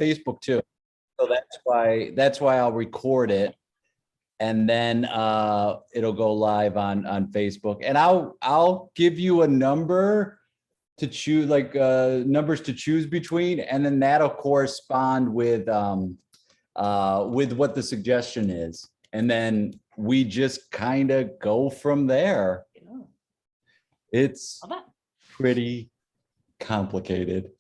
Facebook too. So that's why I'll record it. And then it'll go live on Facebook. And I'll give you a number to choose, like numbers to choose between, and then that'll correspond with what the suggestion is. And then we just kind of go from there. It's pretty complicated.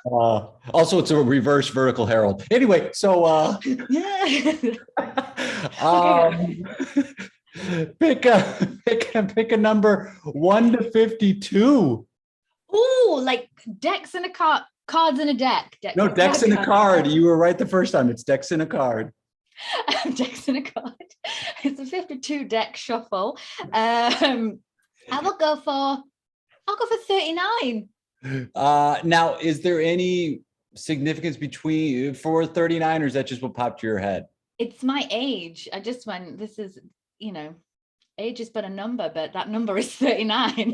Also, it's a reverse vertical Herald. Anyway, so pick a number 1 to 52. Ooh, like decks in a card, cards in a deck. No, decks in a card. You were right the first time. It's decks in a card. Decks in a card. It's a 52 deck shuffle. I'll go for 39. Now, is there any significance for 39, or is that just what popped to your head? It's my age. I just went, this is, age is but a number, but that number is 39. Age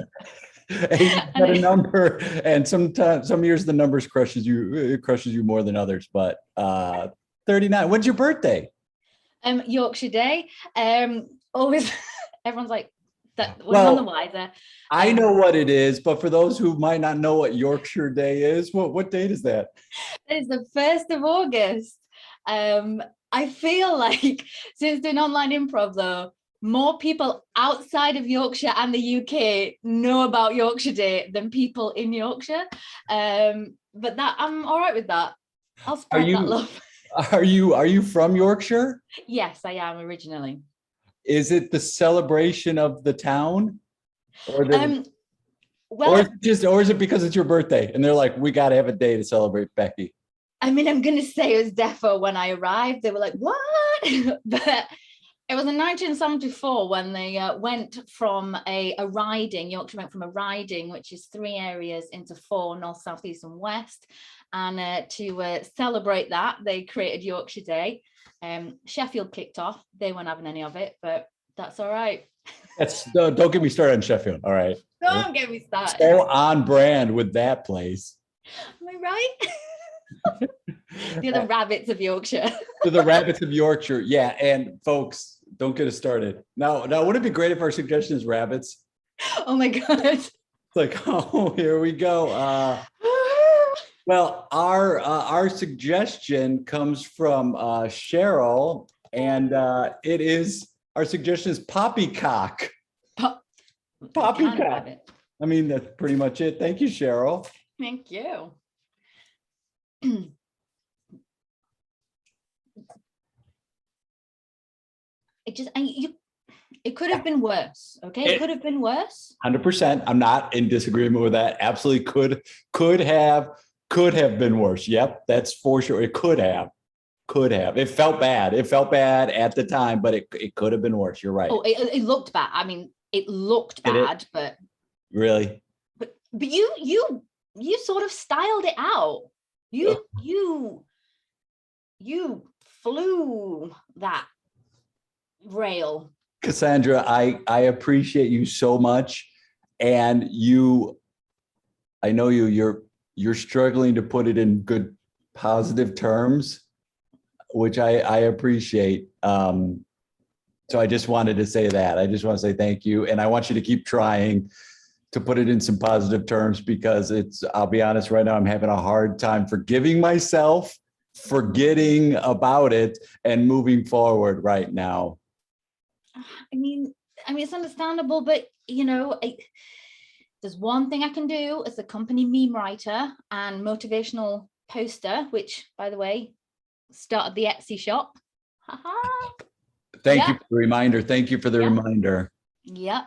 is but a number, and sometimes some years the numbers crushes you more than others. But 39. When's your birthday? Yorkshire Day. Always, everyone's like, well, none the wiser. I know what it is, but for those who might not know what Yorkshire Day is, what date is that? It's the 1st of August. I feel like since doing online improv, though, more people outside of Yorkshire and the UK know about Yorkshire Day than people in Yorkshire. But that I'm all right with that. I'll spread that love. Are you from Yorkshire? Yes, I am originally. Is it the celebration of the town? Or is it because it's your birthday and they're like, we got to have a day to celebrate Becky? I mean, I'm going to say it was defo when I arrived. They were like, what? But it was in 1974 when they went from a riding. Yorkshire went from a riding, which is 3 areas, into 4, north, south, east and west. And to celebrate that, they created Yorkshire Day. Sheffield kicked off. They weren't having any of it, but that's all right. Don't get me started on Sheffield. All right. Don't get me started. So on brand with that place. Am I right? They're the rabbits of Yorkshire. They're the rabbits of Yorkshire. Yeah. And folks, don't get us started. Now, wouldn't it be great if our suggestion is rabbits? Oh my God. It's like, oh, here we go. Well, our suggestion comes from Cheryl, and our suggestion is Poppycock. Poppycock. I mean, that's pretty much it. Thank you, Cheryl. Thank you. It could have been worse. Okay, it could have been worse. 100%. I'm not in disagreement with that. Absolutely could have been worse. Yep, that's for sure. It could have. It felt bad. It felt bad at the time, but it could have been worse. You're right. Oh, it looked bad. I mean, it looked bad, but really. But you sort of styled it out. You flew that rail. Cassandra, I appreciate you so much, and I know you're struggling to put it in good, positive terms, which I appreciate. So I just wanted to say that. I just want to say thank you. And I want you to keep trying to put it in some positive terms, because I'll be honest right now, I'm having a hard time forgiving myself, forgetting about it, and moving forward right now. I mean, it's understandable, but there's one thing I can do as a company meme writer and motivational poster, which, by the way, started the Etsy shop. Thank you for the reminder. Thank you for the reminder. Yeah.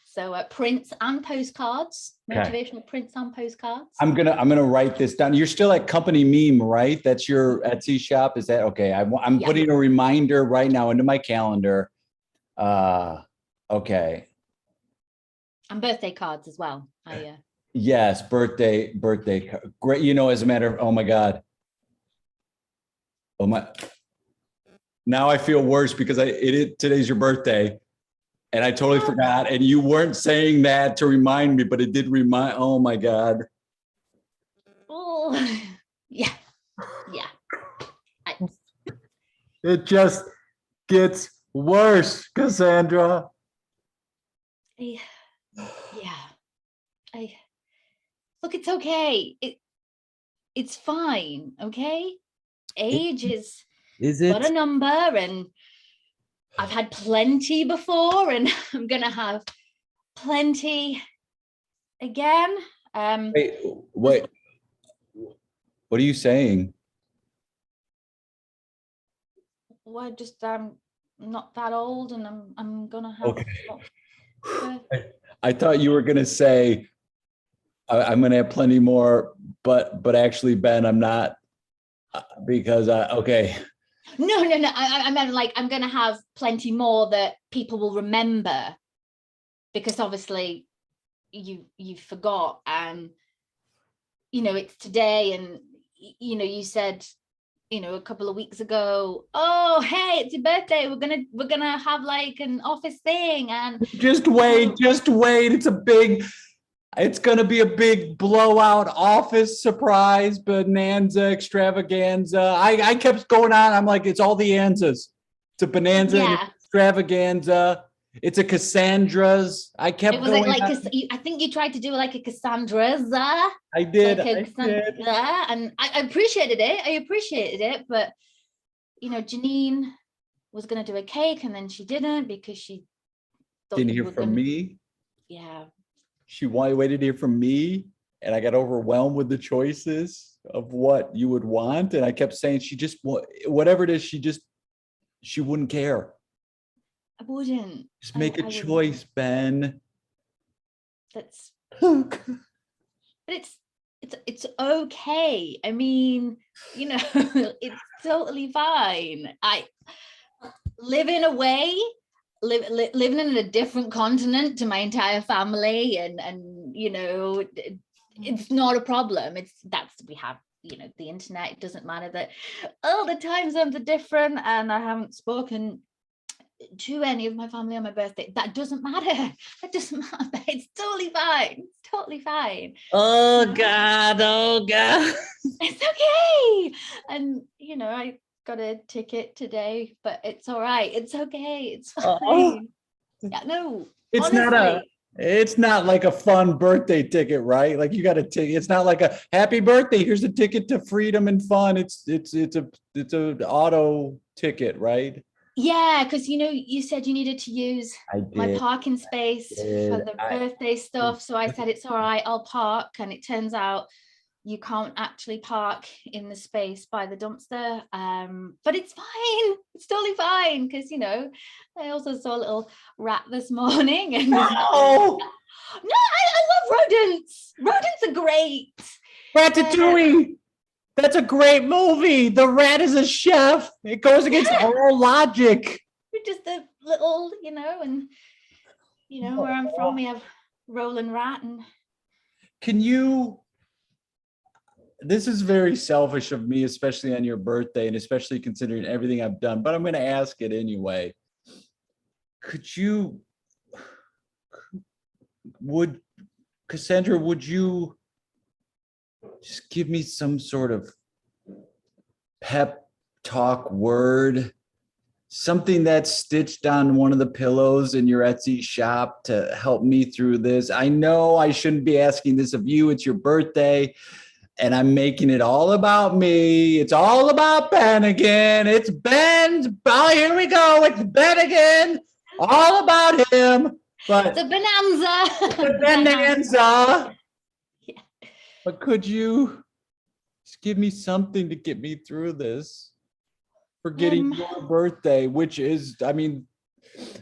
So prints and postcards, motivational prints and postcards. I'm gonna write this down. You're still at Company Meme, right? That's your Etsy shop. Is that okay? I'm putting a reminder right now into my calendar. Okay. And birthday cards as well. Yes, birthday. Great. As a matter of, oh my God. Oh my. Now I feel worse because today's your birthday. And I totally forgot. And you weren't saying that to remind me, but it did remind. Oh my God. Oh, yeah. It just gets worse, Cassandra. Yeah. Look, it's okay. It's fine, okay? Age is but a number, and I've had plenty before, and I'm gonna have plenty again. Wait, what are you saying? Well, just not that old, and I'm gonna have Okay. lots. I thought you were gonna say I'm gonna have plenty more, but actually, Ben, I'm not, because okay. No. I meant like I'm gonna have plenty more that people will remember, because obviously you forgot, and it's today, and you said a couple of weeks ago, oh hey, it's your birthday, we're gonna have like an office thing, and Just wait. It's going to be a big blowout office surprise, bonanza, extravaganza. I kept going on. I'm like, it's all the Anzas. It's a bonanza, and yeah, extravaganza. It's a Cassandra's. I it kept was going like on. I think you tried to do like a Cassandra's, I did. like a I did. Cassandra, and I appreciated it, but Janine was gonna do a cake, and then she didn't, because she thought Didn't you hear were from gonna. me. Yeah. She waited to hear from me, and I got overwhelmed with the choices of what you would want. And I kept saying, she just, whatever it is, she wouldn't care. I wouldn't. Just make a I choice, Ben. That's, but it's okay. I mean, it's totally fine. I living away, living in a different continent to my entire family, and it's not a problem. We have the internet. It doesn't matter that the time zones are different, and I haven't spoken to any of my family on my birthday. That doesn't matter. It's totally fine. Oh God, oh God. It's okay. And I got a ticket today, but it's all right. It's okay. It's fine. Yeah, no, It's honestly. it's not like a fun birthday ticket, right? Like you got a ticket. It's not like a happy birthday. Here's a ticket to freedom and fun. It's a auto ticket, right? Yeah, because you said you needed to use I my did. parking space for the birthday stuff. So I said, it's all right, I'll park. And it turns out you can't actually park in the space by the dumpster. But it's fine. It's totally fine. Because, I also saw a little rat this morning. And No, I love rodents. Rodents are great. Ratatouille. That's a great movie. The rat is a chef. It goes against all logic. You're just a little, and where I'm from, we have Roland Rat. And Can you? This is very selfish of me, especially on your birthday, and especially considering everything I've done, but I'm going to ask it anyway. Cassandra, would you just give me some sort of pep talk word, something that's stitched on one of the pillows in your Etsy shop to help me through this? I know I shouldn't be asking this of you. It's your birthday, and I'm making it all about me. It's all about Ben again. It's Ben's. Oh, here we go. It's Ben again. All about him. But it's a bonanza. the bonanza. Yeah. But could you just give me something to get me through this? Forgetting your birthday, which is, I mean,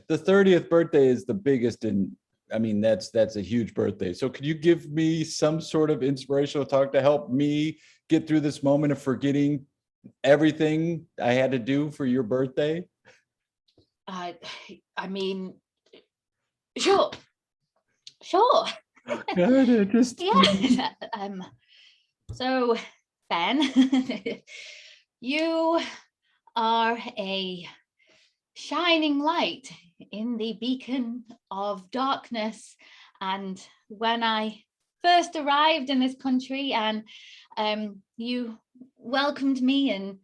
the 30th birthday is the biggest, and I mean, that's a huge birthday. So could you give me some sort of inspirational talk to help me get through this moment of forgetting everything I had to do for your birthday? I mean, sure. God, just Yeah. So Ben, you are a shining light in the beacon of darkness. And when I first arrived in this country, and you welcomed me, and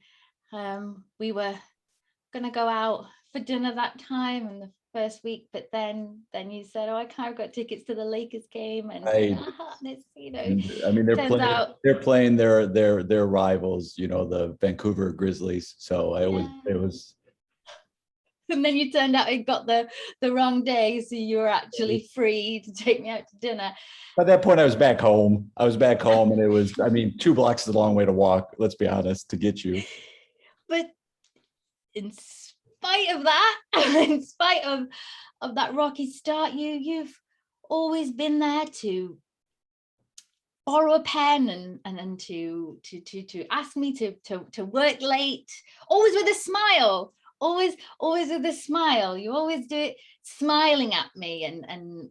we were gonna go out for dinner that time in the first week, but then you said, oh, I can't, I've got tickets to the Lakers game, and, Right. and it's, you know, And, I mean, turns out they're playing their rivals, you know, the Vancouver Grizzlies. So it was. and then you turned out you got the wrong day, so you were actually free to take me out to dinner. By that point, I was back home. And it was, I mean, 2 blocks is a long way to walk, let's be honest, to get you. But in spite of that, in spite of that rocky start, you've always been there to borrow a pen and to ask me to work late, always with a smile. Always with a smile. You always do it smiling at me, and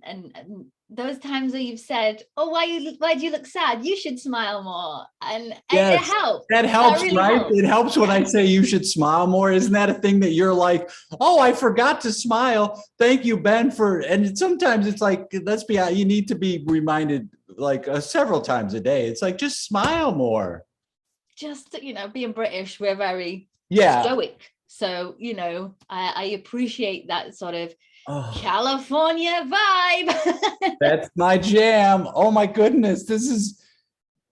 those times where you've said, "Oh, why do you look sad? You should smile more," and Yes, it helps. That helps, really right? helps. It helps when I say you should smile more. Isn't that a thing that you're like, oh, I forgot to smile. Thank you, Ben, for. And sometimes it's like, let's be honest, you need to be reminded like several times a day. It's like, just smile more. Just, being British, we're very stoic. So, I appreciate that sort of California vibe. That's my jam. Oh my goodness.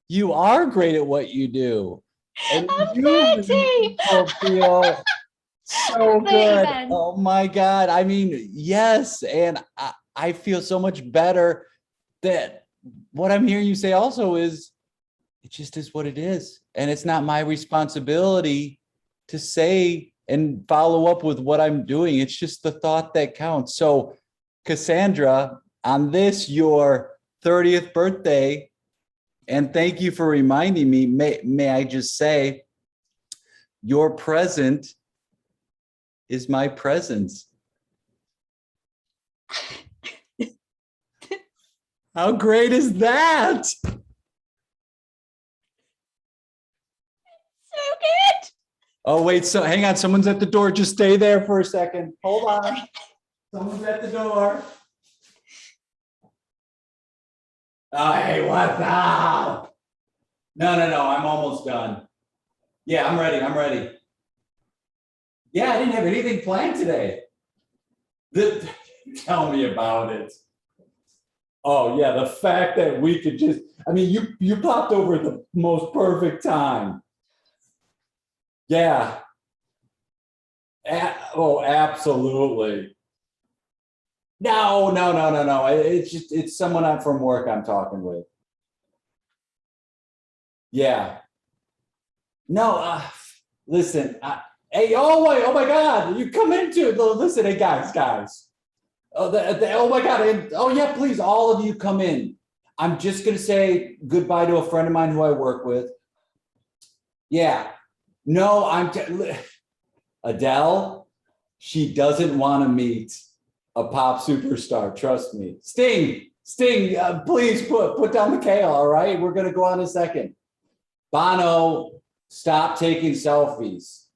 You are great at what you do. And I'm you 30. feel so good. Ben. Oh my God. I mean, yes. And I feel so much better that what I'm hearing you say also is, it just is what it is. And it's not my responsibility to say and follow up with what I'm doing. It's just the thought that counts. So, Cassandra, on this, your 30th birthday, and thank you for reminding me, may I just say, your present is my presence. How great is that? So good. Oh, wait, so hang on. Someone's at the door. Just stay there for a second. Hold on. Someone's at the door. Oh, hey, what's up? No. I'm almost done. Yeah, I'm ready. Yeah, I didn't have anything planned today. Tell me about it. Oh, yeah, the fact that we could just, I mean, you popped over at the most perfect time. Yeah. Oh, absolutely. No. It's someone from work I'm talking with. Yeah. No, listen. Hey, oh my God, you come into it. Listen, hey, guys. Oh my God. Oh yeah, please, all of you come in. I'm just gonna say goodbye to a friend of mine who I work with. Yeah. No, Adele, she doesn't want to meet a pop superstar. Trust me. Sting, please put down the kale. All right, we're gonna go on a second. Bono, stop taking selfies.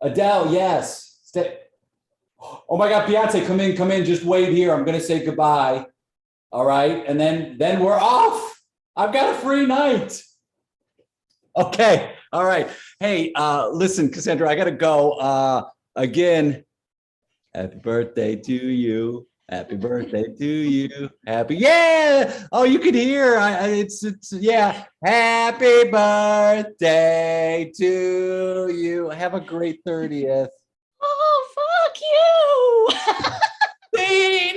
Adele, yes. Stay. Oh my God, Beyonce, come in. Just wait here. I'm gonna say goodbye. All right, and then we're off. I've got a free night. Okay. All right. Hey, listen, Cassandra, I got to go. Again, happy birthday to you. Happy birthday to you. Yeah. Oh, you can hear. Yeah. Happy birthday to you. Have a great 30th. Oh, fuck you. Dean.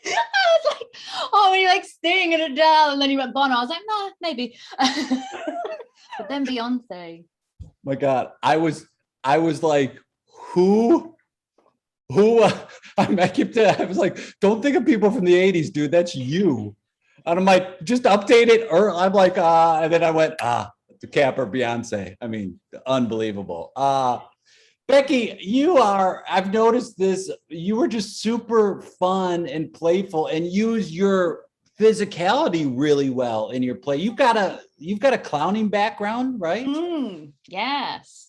I was like, oh, when you like Sting and Adele, and then you went Bono. I was like, no, maybe. But then Beyonce. My God, I was like, who? I was like, don't think of people from the 80s, dude. That's you. And I'm like, just update it. Or I'm like, and then I went, the Cap or Beyonce. I mean, unbelievable. Becky, I've noticed this, you were just super fun and playful and use your physicality really well in your play. You've got a clowning background, right? Yes.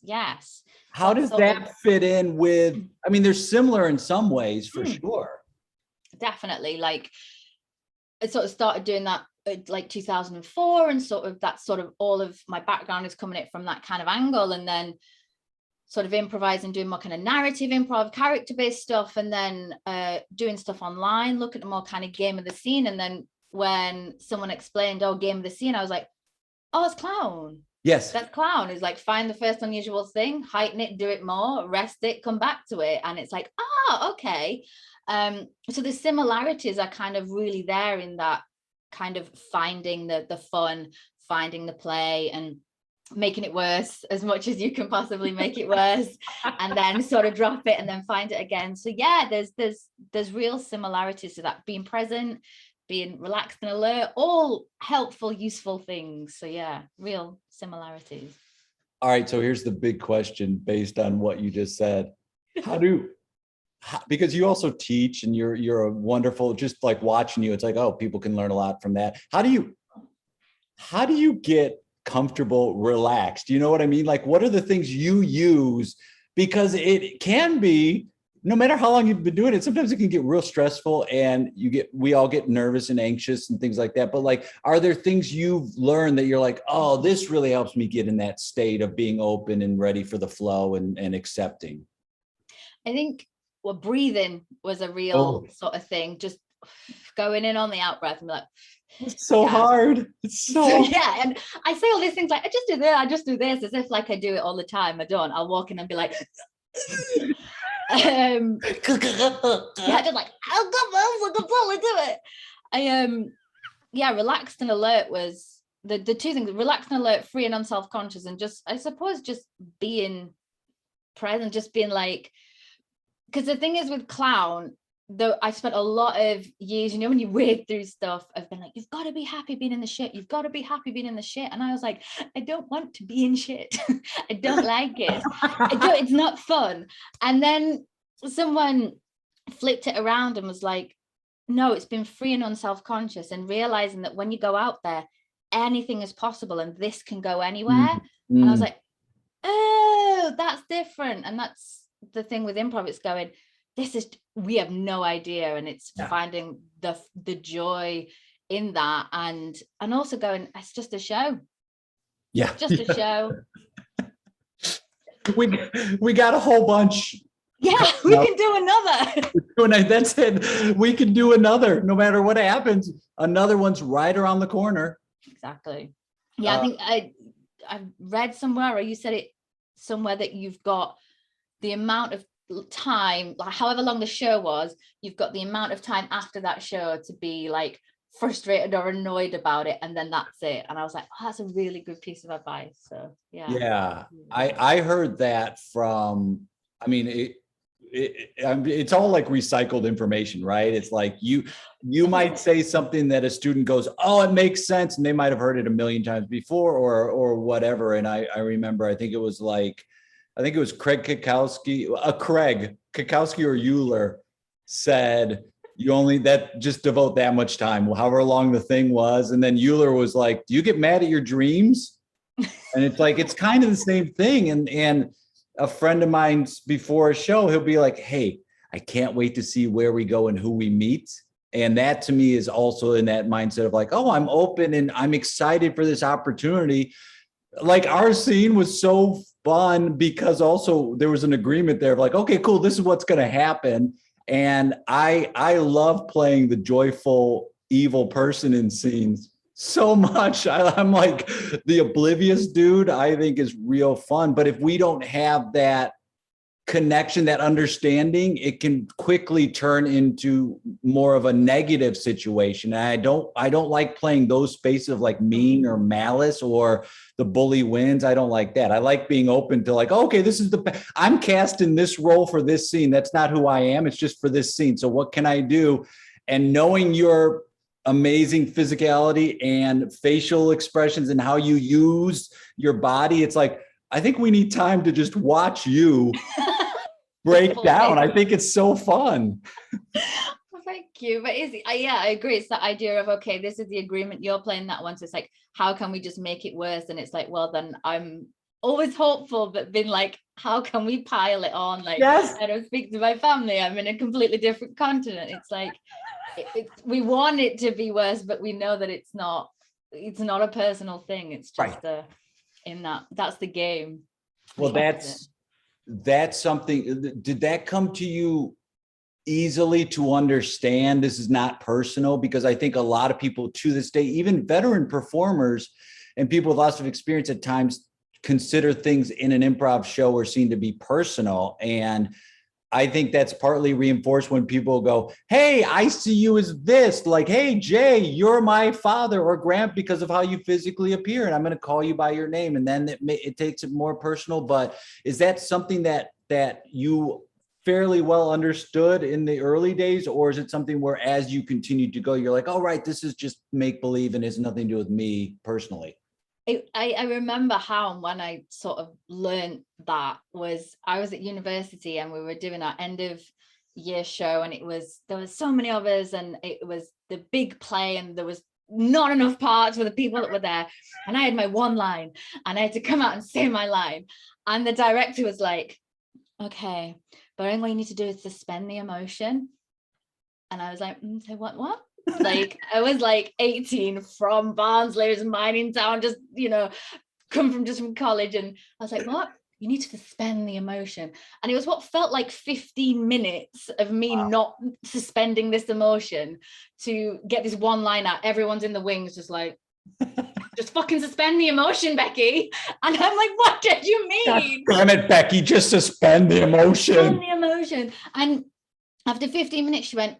How does that fit in with, I mean, they're similar in some ways for sure. Definitely. Like, I sort of started doing that like 2004, and sort of that's sort of all of my background is coming at from that kind of angle, and then sort of improvising, doing more kind of narrative improv, character-based stuff, and then doing stuff online, looking at more kind of game of the scene. And then when someone explained, oh, game of the scene, I was like, oh, it's clown. Yes. That's clown. Is like, find the first unusual thing, heighten it, do it more, rest it, come back to it. And it's like, oh, okay. So the similarities are kind of really there in that kind of finding the fun, finding the play, and making it worse as much as you can possibly make it worse, and then sort of drop it and then find it again. So yeah, there's real similarities to that, being present, being relaxed and alert, all helpful, useful things. So yeah, real similarities. All right, so here's the big question based on what you just said. Because you also teach, and you're a wonderful, just like watching you, it's like, oh, people can learn a lot from that. How do you get comfortable, relaxed? You know what I mean? Like, what are the things you use? Because it can be, no matter how long you've been doing it, sometimes it can get real stressful, and we all get nervous and anxious and things like that. But like, are there things you've learned that you're like, oh, this really helps me get in that state of being open and ready for the flow and accepting? I think, well, breathing was a real sort of thing, just going in on the out breath and be like, it's so hard. It's so yeah. And I say all these things like, I just do this, I just do this, as if like I do it all the time. I don't. I'll walk in and be like, yeah, just like, I'll totally do it. Yeah, relaxed and alert was the two things: relaxed and alert, free and unself-conscious, and just, I suppose, just being present, just being like, because the thing is with clown, though, I spent a lot of years, you know, when you wade through stuff, I've been like, you've got to be happy being in the shit. You've got to be happy being in the shit. And I was like, I don't want to be in shit. I don't like it. It's not fun. And then someone flipped it around and was like, no, it's been free and unself-conscious, and realizing that when you go out there, anything is possible and this can go anywhere. And I was like, oh, that's different. And that's the thing with improv. It's going, we have no idea, and it's finding the joy in that, and also going, it's just a show. Yeah, just a show. We got a whole bunch. Yeah, we can do another. That's it. We can do another, no matter what happens. Another one's right around the corner. Exactly. Yeah, I think I read somewhere, or you said it somewhere, that you've got the amount of time, like however long the show was, you've got the amount of time after that show to be like frustrated or annoyed about it, and then that's it. And I was like, oh, that's a really good piece of advice. So yeah, I heard that from, I mean, it's all like recycled information, right? It's like you might say something that a student goes, oh, it makes sense, and they might have heard it a million times before, or whatever. And I remember, I think it was Craig Kikowski or Euler said, just devote that much time, however long the thing was. And then Euler was like, do you get mad at your dreams? And it's like, it's kind of the same thing. And a friend of mine, before a show, he'll be like, hey, I can't wait to see where we go and who we meet. And that to me is also in that mindset of like, oh, I'm open and I'm excited for this opportunity. Like, our scene was so fun because also there was an agreement there of like, okay, cool, this is what's going to happen. And I love playing the joyful, evil person in scenes so much. I'm like, the oblivious dude, I think, is real fun. But if we don't have that connection, that understanding, it can quickly turn into more of a negative situation. And I don't like playing those spaces of like mean or malice or the bully wins. I don't like that. I like being open to like, okay, I'm cast in this role for this scene. That's not who I am. It's just for this scene. So what can I do? And knowing your amazing physicality and facial expressions and how you use your body, it's like, I think we need time to just watch you break down. I think it's so fun. Well, thank you. But I agree. It's that idea of, okay, this is the agreement, you're playing that one. So it's like, how can we just make it worse? And it's like, well, then I'm always hopeful, but been like, how can we pile it on? Like, yes. I don't speak to my family. I'm in a completely different continent. It's like, we want it to be worse, but we know that it's not a personal thing. It's just that's the game. Well, that's something. Did that come to you easily to understand this is not personal? Because I think a lot of people to this day, even veteran performers and people with lots of experience at times, consider things in an improv show or scene to be personal. And I think that's partly reinforced when people go, hey, I see you as this, like, hey, Jay, you're my father or Gramp because of how you physically appear. And I'm going to call you by your name. And then it takes it more personal. But is that something that you fairly well understood in the early days? Or is it something where as you continue to go, you're like, oh, right, this is just make believe and has nothing to do with me personally? I remember how when I sort of learned that was I was at university and we were doing our end of year show, and there was so many of us, and it was the big play, and there was not enough parts for the people that were there, and I had my one line and I had to come out and say my line, and the director was like, okay, but all you need to do is suspend the emotion. And I was like, say what? Like I was like 18 from Barnsley, was mining town, just come from college, and I was like, what? You need to suspend the emotion. And it was what felt like 15 minutes of me not suspending this emotion to get this one line out. Everyone's in the wings just like, just fucking suspend the emotion, Becky. And I'm like, what did you mean? God damn it, Becky, just suspend the emotion. Suspend the emotion. And after 15 minutes, she went,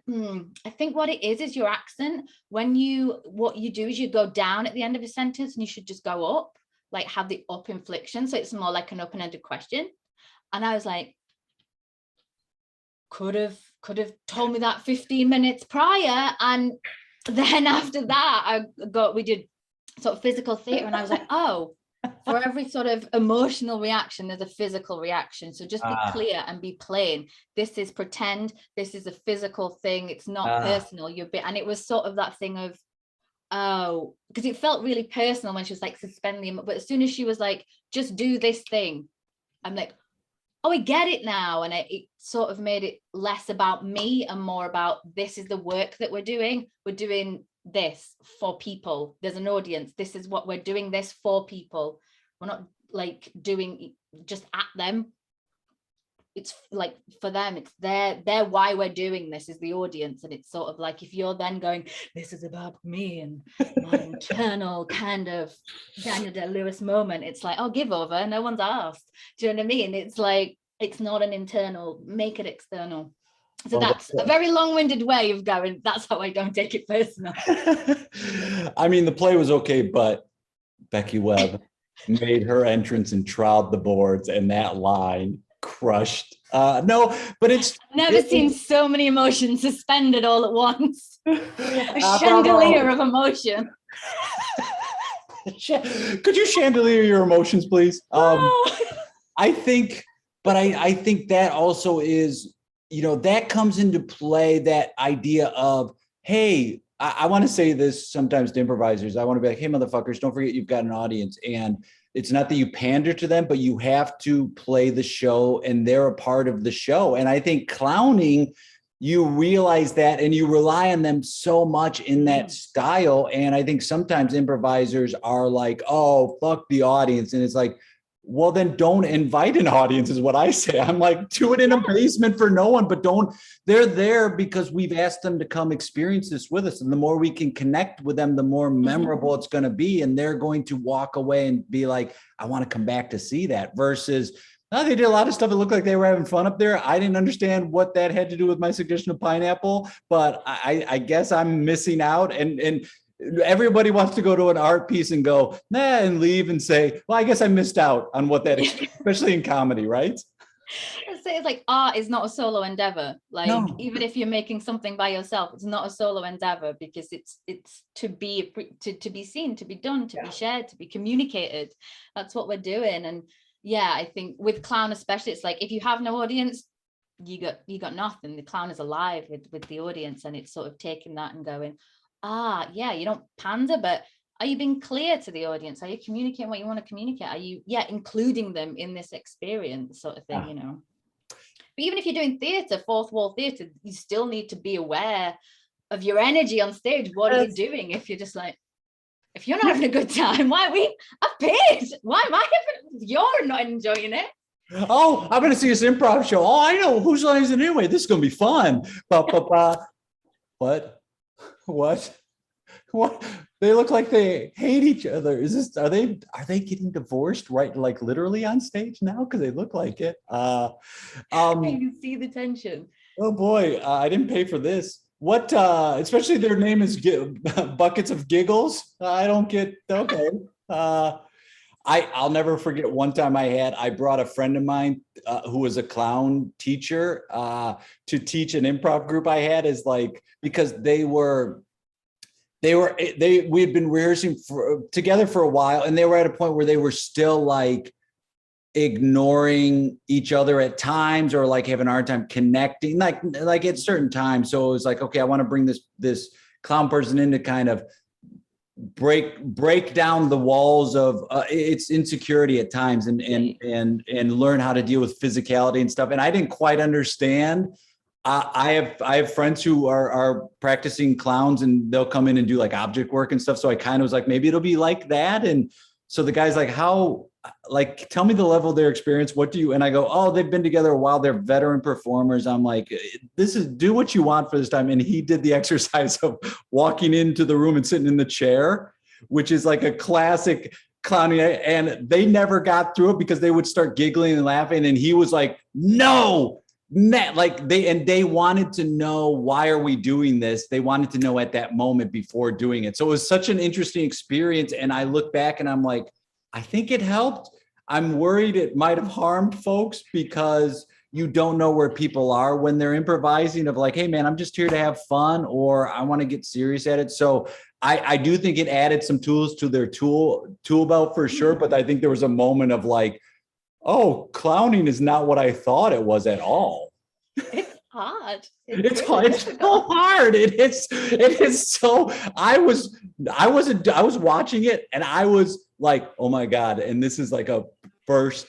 I think what it is your accent. What you do is you go down at the end of a sentence and you should just go up, like have the up inflection. So it's more like an open-ended question. And I was like, could have told me that 15 minutes prior. And then after that, we did sort of physical theater, and I was like, oh, for every sort of emotional reaction, there's a physical reaction. So just be clear and be plain. This is pretend. This is a physical thing. It's not personal. And it was sort of that thing of, oh, because it felt really personal when she was like, suspend the, but as soon as she was like, just do this thing, I'm like, oh, I get it now. And it sort of made it less about me and more about, this is the work that we're doing. We're doing this for people. There's an audience. This is what we're doing this for people. We're not like doing just at them. It's like for them, it's they're why we're doing this is the audience. And it's sort of like, if you're then going, this is about me and my internal kind of Daniel Day-Lewis moment, it's like, oh, give over, no one's asked. Do you know what I mean? It's like, it's not an internal, make it external. So that's a very long-winded way of going, that's how I don't take it personal. I mean, the play was okay, but Becky Webb made her entrance and trowed the boards, and that line crushed. No, but it's I've never seen so many emotions suspended all at once. A chandelier of emotion. Could you chandelier your emotions, please? I think that also is, that comes into play, that idea of, hey, I want to say this sometimes to improvisers. I want to be like, hey, motherfuckers, don't forget you've got an audience. And it's not that you pander to them, but you have to play the show and they're a part of the show. And I think clowning, you realize that and you rely on them so much in that style. And I think sometimes improvisers are like, oh, fuck the audience. And it's like, well, then don't invite an audience is what I say. I'm like, do it in a basement for no one, but they're there because we've asked them to come experience this with us. And the more we can connect with them, the more memorable it's going to be. And they're going to walk away and be like, I want to come back to see that versus, they did a lot of stuff. It looked like they were having fun up there. I didn't understand what that had to do with my suggestion of pineapple, but I guess I'm missing out. And everybody wants to go to an art piece and go, and leave and say, well, I guess I missed out on what that, especially in comedy, right? It's like art is not a solo endeavor. Like even if you're making something by yourself, it's not a solo endeavor because it's to be seen, to be done, to be shared, to be communicated. That's what we're doing. And yeah, I think with clown especially, it's like if you have no audience, you got nothing. The clown is alive with the audience, and it's sort of taking that and going, yeah, you don't pander, but are you being clear to the audience? Are you communicating what you want to communicate? Are you, including them in this experience sort of thing, But even if you're doing theatre, fourth wall theatre, you still need to be aware of your energy on stage. What are you doing if you're just like, if you're not having a good time, why I've paid. Why am I having, you're not enjoying it? Oh, I'm going to see this improv show. Oh, I know whose line is it anyway. This is going to be fun. What? They look like they hate each other. Are they getting divorced right? Like literally on stage now? Because they look like it. You can see the tension. Oh boy, I didn't pay for this. What, especially their name is Buckets of Giggles. I don't get, okay. I'll never forget one time I brought a friend of mine who was a clown teacher to teach an improv group I had, is like, because we had been rehearsing together for a while, and they were at a point where they were still like ignoring each other at times, or like having a hard time connecting, like at certain times. So it was like, okay, I want to bring this clown person in to kind of break down the walls of its insecurity at times, and learn how to deal with physicality and stuff. And I didn't quite understand. I have friends who are practicing clowns, and they'll come in and do like object work and stuff. So I kind of was like, maybe it'll be like that. And so the guy's like, how, like, tell me the level of their experience. What do you, and I go, oh, they've been together a while. They're veteran performers. I'm like, do what you want for this time. And he did the exercise of walking into the room and sitting in the chair, which is like a classic clowning. And they never got through it because they would start giggling and laughing. And he was like, no. Like they wanted to know, why are we doing this? They wanted to know at that moment before doing it. So it was such an interesting experience. And I look back and I'm like, I think it helped. I'm worried it might have harmed folks, because you don't know where people are when they're improvising, of like, hey man, I'm just here to have fun, or I want to get serious at it. So I do think it added some tools to their tool belt for sure. But I think there was a moment of like, oh, clowning is not what I thought it was at all. It's hard. It's so hard. It is so, I was watching it and I was like, oh my God. And this is like a first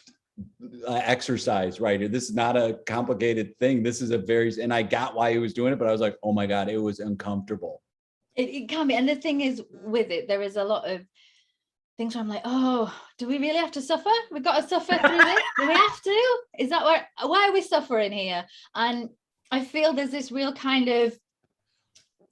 exercise, right? This is not a complicated thing. This is and I got why he was doing it, but I was like, oh my God, it was uncomfortable. It can be. And the thing is with it, there is a lot of things where I'm like, oh, do we really have to suffer? We've got to suffer through this. Do we have to? Is that why are we suffering here? And I feel there's this real kind of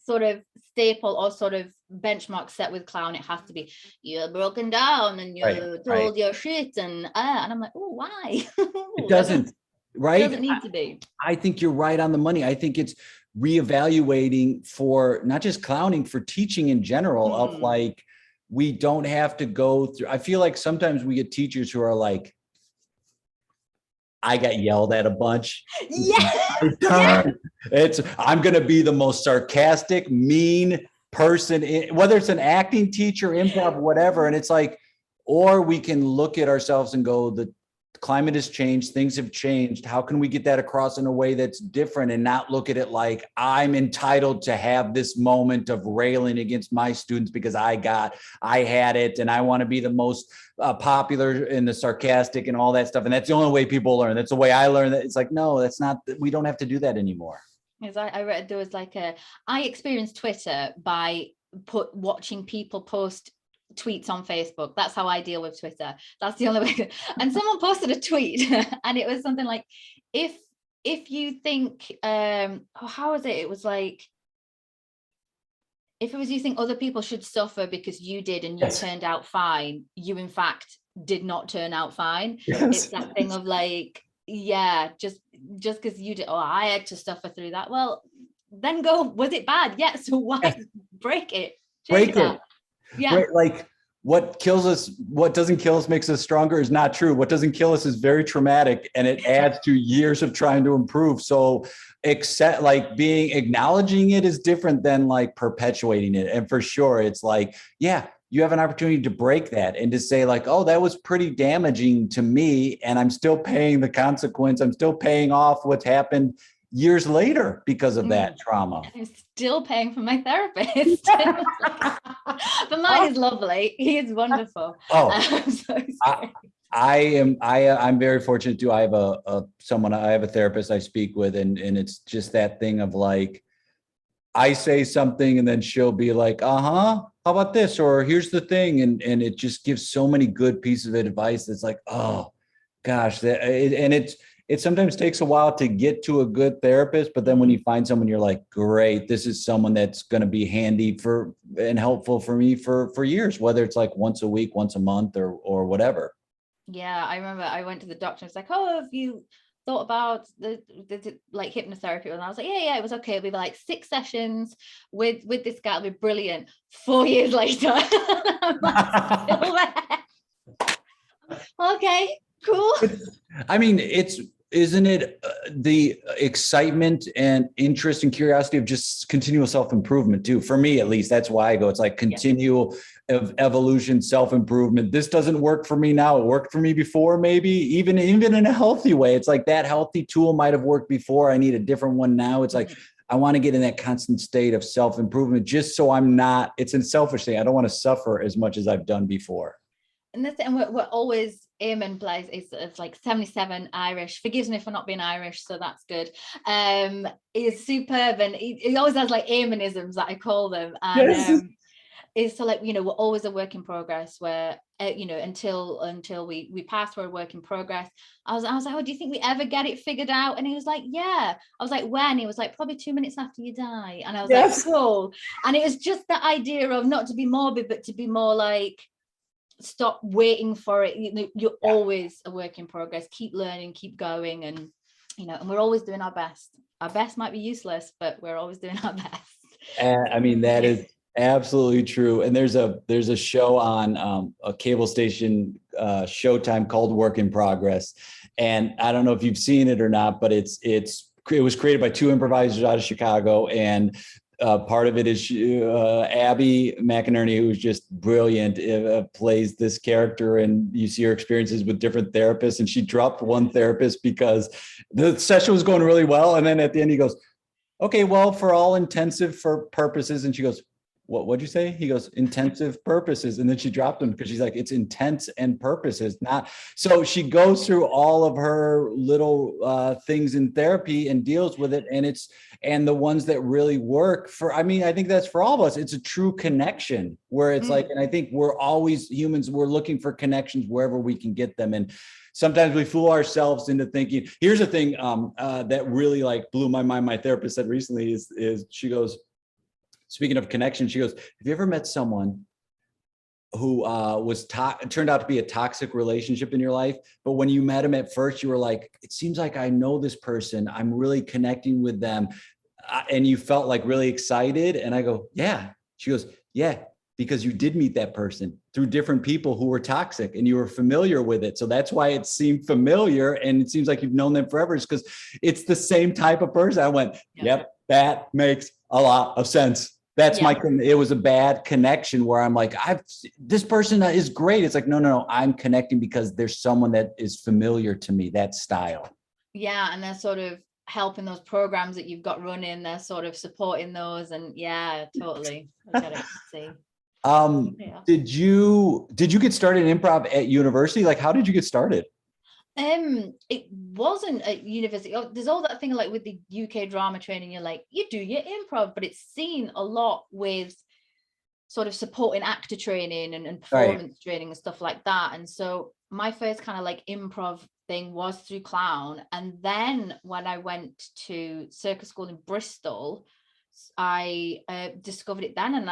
sort of staple or sort of benchmark set with clown. It has to be, you're broken down and you're told your shit, and I'm like, oh, why? It doesn't, right? It doesn't need to be. I think you're right on the money. I think it's reevaluating for not just clowning, for teaching in general, of like, we don't have to go through. I feel like sometimes we get teachers who are like, I got yelled at a bunch. Yeah. I'm going to be the most sarcastic, mean person, whether it's an acting teacher, improv, whatever. And it's like, or we can look at ourselves and go, the climate has changed, things have changed. How can we get that across in a way that's different, and not look at it like I'm entitled to have this moment of railing against my students because I had it, and I want to be the most popular and the sarcastic and all that stuff. And that's the only way people learn. That's the way I learned. That it's like, no, that's not, we don't have to do that anymore. As I read, there was like I experienced Twitter by watching people post tweets on Facebook. That's how I deal with Twitter. That's the only way. And someone posted a tweet and it was something like, if you think how was it? It was like, if it was you think other people should suffer because you did and you turned out fine, you in fact did not turn out fine. It's that thing of like, yeah, just because you did, I had to suffer through that. Well, then go, was it bad? Yeah, so why break it? Break it. Yeah. Right, like what doesn't kill us makes us stronger is not true. What doesn't kill us is very traumatic, and it adds to years of trying to improve. So acknowledging it is different than like perpetuating it. And for sure, it's like, yeah, you have an opportunity to break that and to say like, oh, that was pretty damaging to me, and I'm still paying the consequence. I'm still paying off what's happened years later because of that trauma. I'm still paying for my therapist. But mine is lovely. He is wonderful. Oh, so I'm very fortunate too. I have a therapist I speak with, and it's just that thing of like, I say something and then she'll be like, how about this? Or here's the thing. And it just gives so many good pieces of advice. That's like, oh gosh, it sometimes takes a while to get to a good therapist, but then when you find someone, you're like, great, this is someone that's going to be handy and helpful for me for years, whether it's like once a week, once a month, or whatever. Yeah, I remember I went to the doctor and was like, oh, have you thought about the like hypnotherapy? And I was like, yeah, it was okay. It'll be like 6 sessions with this guy. It'll be brilliant. 4 years later, I'm like, still there. Okay, cool. I mean, isn't it the excitement and interest and curiosity of just continual self-improvement too? For me, at least, that's why I go. It's like continual evolution, self-improvement. This doesn't work for me now. It worked for me before, maybe even in a healthy way. It's like that healthy tool might have worked before. I need a different one now. It's like, I want to get in that constant state of self-improvement just so I'm not, it's a selfish thing. I don't want to suffer as much as I've done before. And we're always, Eamon plays, it's like 77 Irish, forgives me for not being Irish, so that's good. He's superb, and he always has like Eamonisms that I call them, and is so like, we're always a work in progress, where until we pass, we're a work in progress. I was like, oh, do you think we ever get it figured out? And he was like, yeah. I was like, when? He was like, probably 2 minutes after you die. And I was like, cool. And it was just the idea of not to be morbid, but to be more like, stop waiting for it. You're always a work in progress. Keep learning, keep going, and and we're always doing our best. Our best might be useless, but we're always doing our best. I mean, that is absolutely true. And there's a show on a cable station, Showtime, called Work in Progress. And I don't know if you've seen it or not, but it was created by 2 improvisers out of Chicago, and part of it is Abby McInerney, who's just brilliant, plays this character, and you see her experiences with different therapists. And she dropped one therapist because the session was going really well. And then at the end, he goes, okay, well, for all intensive purposes. And she goes, what'd you say? He goes, intensive purposes. And then she dropped him because she's like, it's intense and purposes, not. So she goes through all of her little things in therapy and deals with it. And the ones that really work I think that's for all of us. It's a true connection where it's like, and I think we're always humans, we're looking for connections wherever we can get them. And sometimes we fool ourselves into thinking, here's a thing that really like blew my mind. My therapist said recently is she goes, speaking of connection, she goes, have you ever met someone who turned out to be a toxic relationship in your life, but when you met him at first, you were like, it seems like I know this person, I'm really connecting with them, and you felt like really excited? And I go, yeah. She goes, yeah, because you did meet that person through different people who were toxic and you were familiar with it. So that's why it seemed familiar, and it seems like you've known them forever, is because it's the same type of person. I went, yep, that makes a lot of sense. That's it was a bad connection where I'm like, this person is great. It's like, no, I'm connecting because there's someone that is familiar to me, that style. Yeah. And they're sort of helping those programs that you've got running. They're sort of supporting those. And totally. I get it. See. Did you get started in improv at university? Like, how did you get started? It wasn't at university. There's all that thing like with the UK drama training, you're like, you do your improv, but it's seen a lot with sort of supporting actor training and performance training and stuff like that. And so my first kind of like improv thing was through clown. And then when I went to circus school in Bristol, I discovered it then, and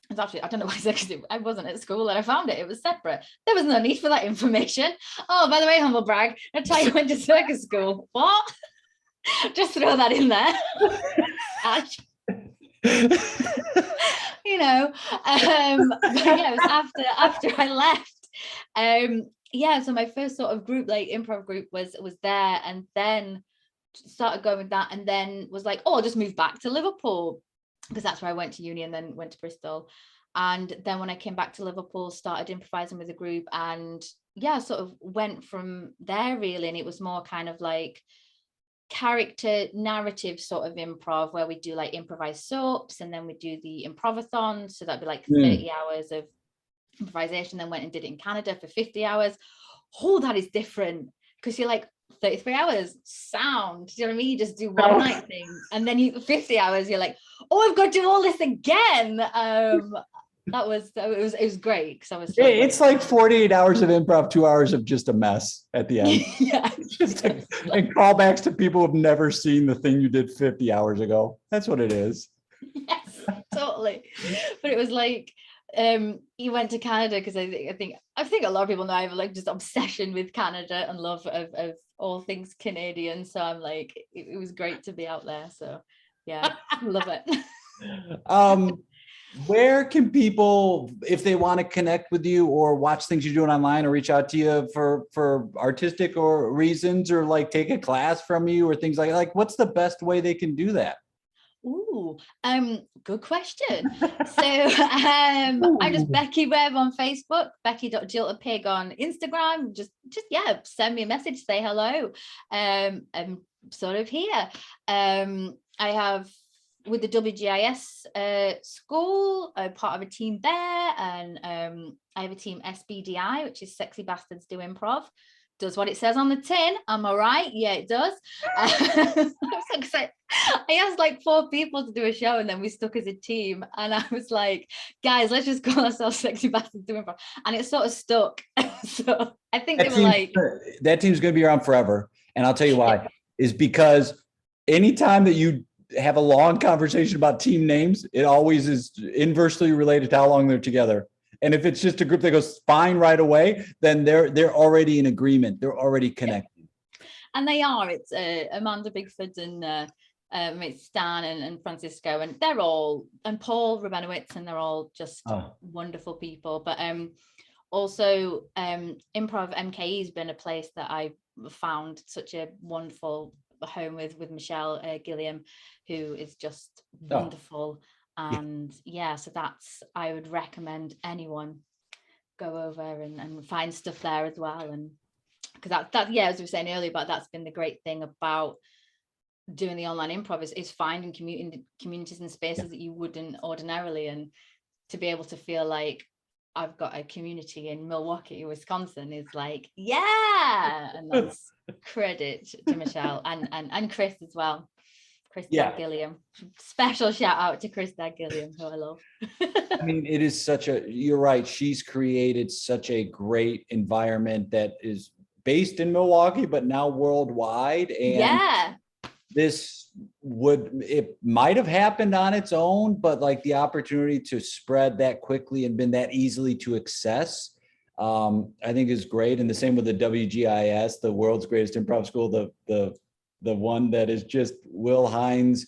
it's actually, I don't know why, because I wasn't at school and I found it. It was separate. There was no need for that information. Oh, by the way, humble brag, I tell you, I went to circus school. What? Just throw that in there. But yeah, it was after I left. So my first sort of group, like improv group, was there, and then started going with that, and then was like, oh, I'll just move back to Liverpool, because that's where I went to uni, and then went to Bristol. And then when I came back to Liverpool, started improvising with a group, and sort of went from there really. And it was more kind of like character narrative sort of improv, where we do like improvised soaps, and then we do the improvathon. So that'd be like 30 hours of improvisation. Then went and did it in Canada for 50 hours. Oh, that is different, because you're like 33 hours sound. Do you know what I mean? You just do one night thing, and then 50 hours, you're like, oh, I've got to do all this again. It was great because I was It's like 48 hours of improv, 2 hours of just a mess at the end. yeah. Just like, and callbacks to people who've never seen the thing you did 50 hours ago. That's what it is. Yes, totally. But it was like he went to Canada because I think a lot of people know I have like just obsession with Canada and love of all things Canadian. So I'm like, it was great to be out there. So yeah, love it. Where can people, if they want to connect with you or watch things you're doing online or reach out to you for artistic or reasons, or like take a class from you or things like what's the best way they can do that? Ooh, good question. So I'm just Becky Webb on Facebook, Becky.jiltapig on Instagram. Just yeah, send me a message, say hello. I'm sort of here. I have with the WGIS school, I'm part of a team there, and I have a team SBDI, which is Sexy Bastards Do Improv. Does what it says on the tin. Am I right? Yeah, it does. I'm so excited. I asked like 4 people to do a show, and then we stuck as a team. And I was like, guys, let's just call ourselves Sexy Bastards Do Improv. And it sort of stuck. So I think they were like, that team's going to be around forever. And I'll tell you why, is because anytime that you have a long conversation about team names, it always is inversely related to how long they're together. And if it's just a group that goes fine right away, then they're already in agreement. They're already connected. And they are. It's Amanda Bigford and it's Stan and Francisco, and they're all, and Paul Rabenowitz, and they're all just wonderful people. But also Improv MKE has been a place that I found such a wonderful home with Michelle Gilliam, who is just wonderful. And yeah, so that's, I would recommend anyone go over and find stuff there as well. And because that yeah, as we were saying earlier, but that's been the great thing about doing the online improv is finding communities and spaces that you wouldn't ordinarily, and to be able to feel like I've got a community in Milwaukee, Wisconsin is like, yeah. And that's credit to Michelle and Chris as well. Chris Gilliam. Special shout out to Chris Gilliam, who I love. I mean, it is you're right. She's created such a great environment that is based in Milwaukee, but now worldwide. And it might have happened on its own, but like the opportunity to spread that quickly and been that easily to access, I think is great. And the same with the WGIS, the world's greatest improv school, the one that is just Will Hines.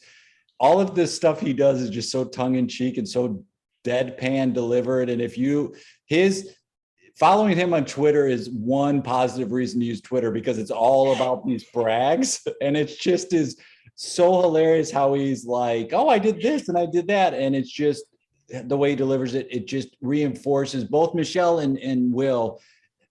All of this stuff he does is just so tongue in cheek and so deadpan delivered. And following him on Twitter is one positive reason to use Twitter, because it's all about these brags. And it's just is so hilarious how he's like, oh, I did this and I did that. And it's just the way he delivers it. It just reinforces, both Michelle and Will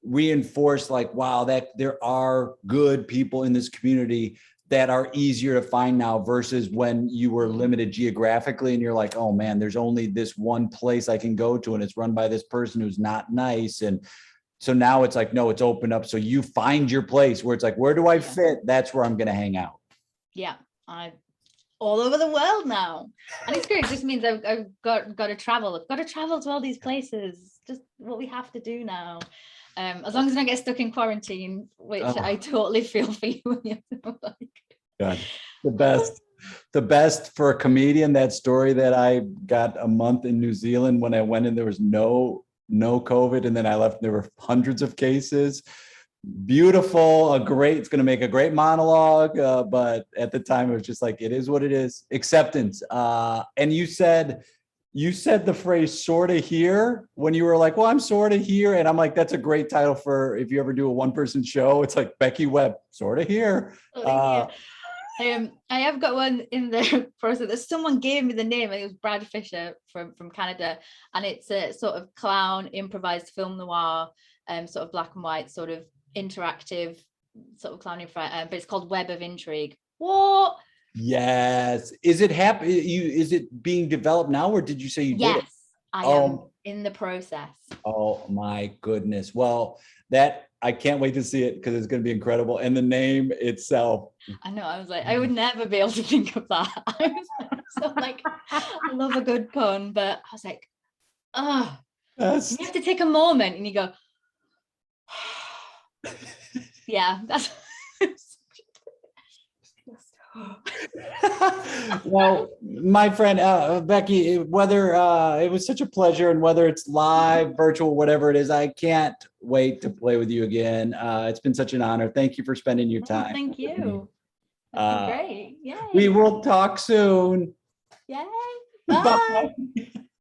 reinforce like, wow, that there are good people in this community that are easier to find now versus when you were limited geographically and you're like, oh man, there's only this one place I can go to and it's run by this person who's not nice. And so now it's like, no, it's opened up. So you find your place where it's like, where do I fit? That's where I'm going to hang out. Yeah. I'm all over the world now. And it's great. It just means I've got to travel. I've got to travel to all these places. Just what we have to do now. As long as I don't get stuck in quarantine, which I totally feel for you. God, the best for a comedian. That story that I got a month in New Zealand when I went in, there was no COVID, and then I left. There were hundreds of cases. Beautiful, it's going to make a great monologue. But at the time, it was just like, it is what it is. Acceptance. And you said the phrase "sorta here" when you were like, well, I'm sorta here. And I'm like, that's a great title for if you ever do a one-person show. It's like Becky Webb, sorta here. I have got one in the process that someone gave me the name. I think it was Brad Fisher from Canada. And it's a sort of clown, improvised film noir, sort of black and white, sort of interactive, sort of clowning, but it's called Webb of Intrigue. What? Yes. Is it being developed now, or did you say you did it? Yes, I am in the process. Oh my goodness. Well, that I can't wait to see it because it's going to be incredible. And the name itself. I know. I was like, I would never be able to think of that. I was so like, I love a good pun, but I was like, oh, That's, you have to take a moment and you go, yeah, that's. well, my friend Becky, whether it was such a pleasure, and whether it's live, virtual, whatever it is, I can't wait to play with you again. It's been such an honor. Thank you for spending your Oh, time. thank you. That's been great. Yay. We will talk soon. Yay. Bye. Bye.